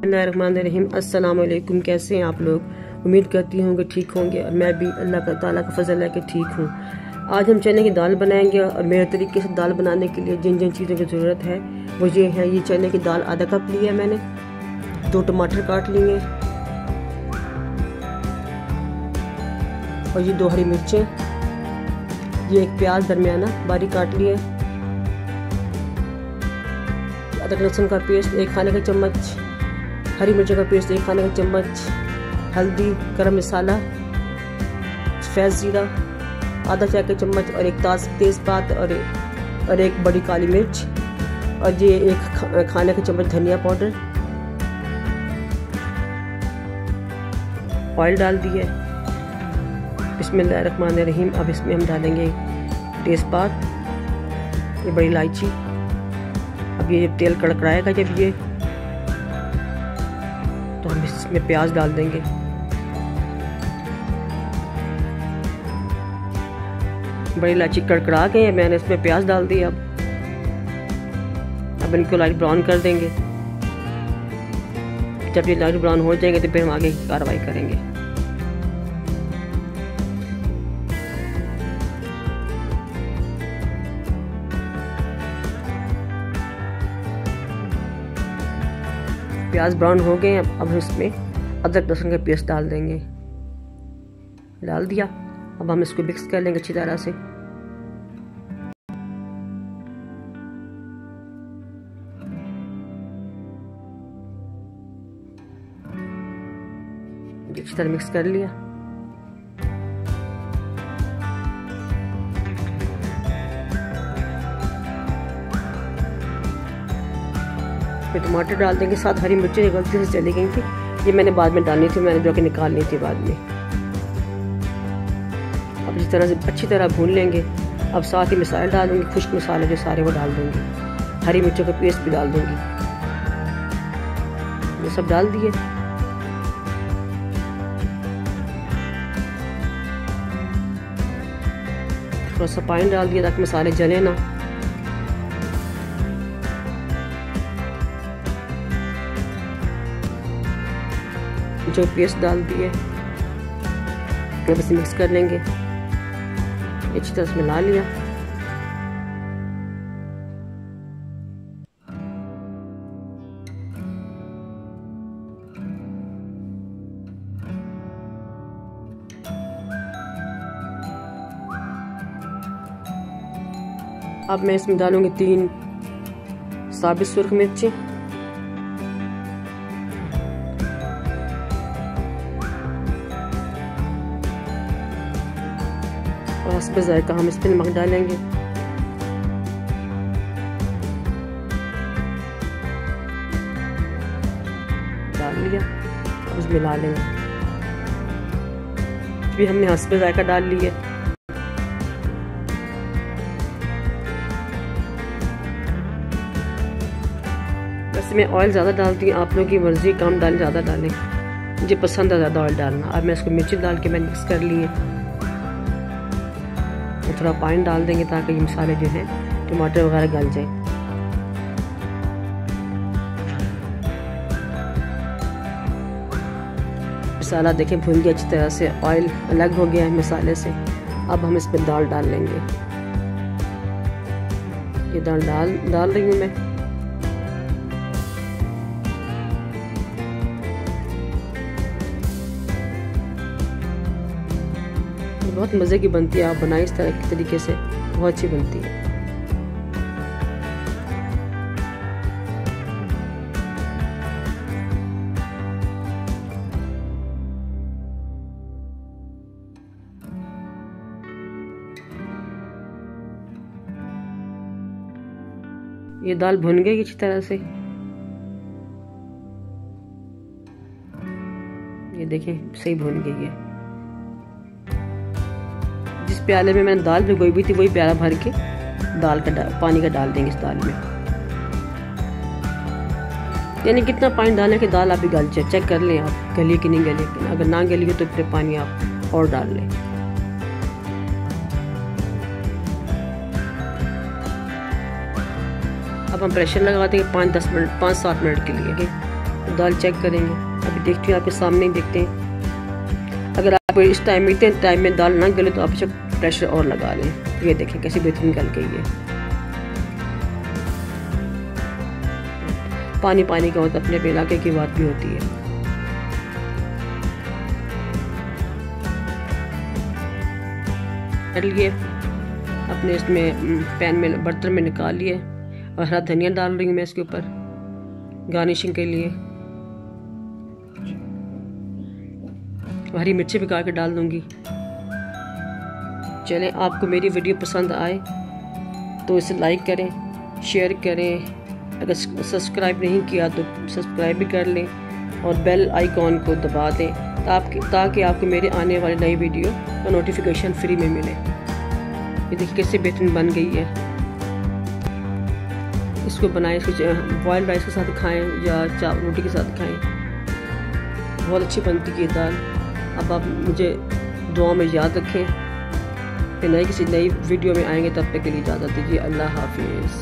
बिस्मिल्लाहिर्रहमानिर्रहीम। अस्सलाम वालेकुम। कैसे हैं आप लोग? उम्मीद करती हूँ कि ठीक होंगे और मैं भी अल्लाह ताला का फजल है कि ठीक हूँ। आज हम चने की दाल बनाएंगे और मेरे तरीके से दाल बनाने के लिए जिन जिन चीज़ों की ज़रूरत है वो ये है। ये चने की दाल आधा कप ली है मैंने, 2 टमाटर काट लिए और ये 2 हरी मिर्चें, ये 1 प्याज दरमियाना बारीक काट लिए, अदरक लहसुन का पेस्ट 1 खाने का चम्मच, हरी मिर्चों का पेस्ट 1 खाने का चम्मच, हल्दी, गरम मसाला, सफ़ेद ज़ीरा आधा चाय का चम्मच और 1 तेज़पात और 1 बड़ी काली मिर्च और ये 1 खाने का चम्मच धनिया पाउडर। ऑयल डाल दिए। बिस्मिल्लाहिर्रहमानिर्रहीम। अब इसमें हम डालेंगे तेज़पात, ये बड़ी इलायची। अब ये तेल कड़कड़ाएगा जब ये, तो हम इसमें प्याज डाल देंगे। बड़ी इलायची कड़कड़ा गए, मैंने इसमें प्याज डाल दिया। अब इनको लाइट ब्राउन कर देंगे। जब ये लाइट ब्राउन हो जाएंगे तो फिर हम आगे की कार्रवाई करेंगे। प्याज ब्राउन हो गए। अब हम इसमें अदरक लहसुन का पेस्ट डाल देंगे। डाल दिया। अब हम इसको मिक्स कर लेंगे अच्छी तरह से। अच्छी तरह मिक्स कर लिया। फिर टमाटर डाल देंगे, साथ हरी मिर्चें गलती से चली गई थी, ये मैंने बाद में डालनी थी, मैंने जो कि निकालनी थी बाद में। अब इस तरह से अच्छी तरह भून लेंगे। अब साथ ही मसाले डाल दूंगी, खुश्क मसाले जो सारे वो डाल दूंगी, हरी मिर्चों का पेस्ट भी डाल दूंगी। ये सब डाल दिए। थोड़ा सा पानी डाल दिया ताकि मसाले जले ना। जो पेस्ट डाल दिए अब इसे मिक्स कर लेंगे, अच्छी तरह से मिला लिया। अब मैं इसमें डालूंगी 3 साबित सुर्ख मिर्ची, और हस्ब जायका हम इस पर नमक डालेंगे। डाल लिया। अब इसमें मिला लेंगे। भी हमने हस्ब जायका डाल लिया। वैसे मैं ऑयल ज़्यादा डालती हूँ, आप लोगों की मर्जी, कम डालें ज़्यादा डालें, मुझे पसंद है ज़्यादा ऑयल डालना। अब मैं इसको मिर्ची डाल के मैंने मिक्स कर लिए। थोड़ा पानी डाल देंगे ताकि ये मसाले जो हैं टमाटर वगैरह गल जाए। मसाला देखें भून गया अच्छी तरह से, ऑयल अलग हो गया है मसाले से। अब हम इसमें दाल डाल लेंगे। ये दाल डाल रही हूँ मैं। बहुत मज़े की बनती है, आप बनाएं इस तरह के तरीके से, बहुत अच्छी बनती है। ये दाल भुन गई अच्छी तरह से, ये देखें सही भुन गई है। जिस प्याले में मैंने दाल भिगोई हुई थी वही प्याला भर के पानी का डाल देंगे इस दाल में। यानी कितना पानी डालने की दाल आप गल जाए, चेक कर लें आप गली कि नहीं गली। अगर ना गली हो तो फिर पानी आप और डाल लें। अब हम प्रेशर लगा देंगे 5-7 मिनट के लिए। दाल चेक करेंगे। अभी देखती हूँ, आपके सामने ही देखते हैं। अगर आप इस टाइम में इतने टाइम में दाल ना गले तो आप इसका प्रेशर और लगा लें। ये देखें कैसी बेहतरीन गल गई है। पानी पानी का होता है, अपने इलाके की बात भी होती है। लिए अपने इसमें पैन में बर्तन में निकाल लिए और हरा धनिया डाल रही हूँ मैं इसके ऊपर गार्निशिंग के लिए। हरी मिर्ची भी काट के डाल दूंगी। चलें, आपको मेरी वीडियो पसंद आए तो इसे लाइक करें, शेयर करें। अगर सब्सक्राइब नहीं किया तो सब्सक्राइब भी कर लें और बेल आइकॉन को दबा दें ताकि आपको मेरे आने वाली नई वीडियो का नोटिफिकेशन फ्री में मिले। ये देखिए कैसे बेहतरीन बन गई है। इसको बनाएं, इसको बॉइल्ड राइस के साथ खाएं या रोटी के साथ खाएं, बहुत अच्छी बनती है दाल। अब आप मुझे दुआ में याद रखें। फिर किसी नई वीडियो में आएंगे, तब तक के लिए इजाज़त दीजिए। अल्लाह हाफिज़।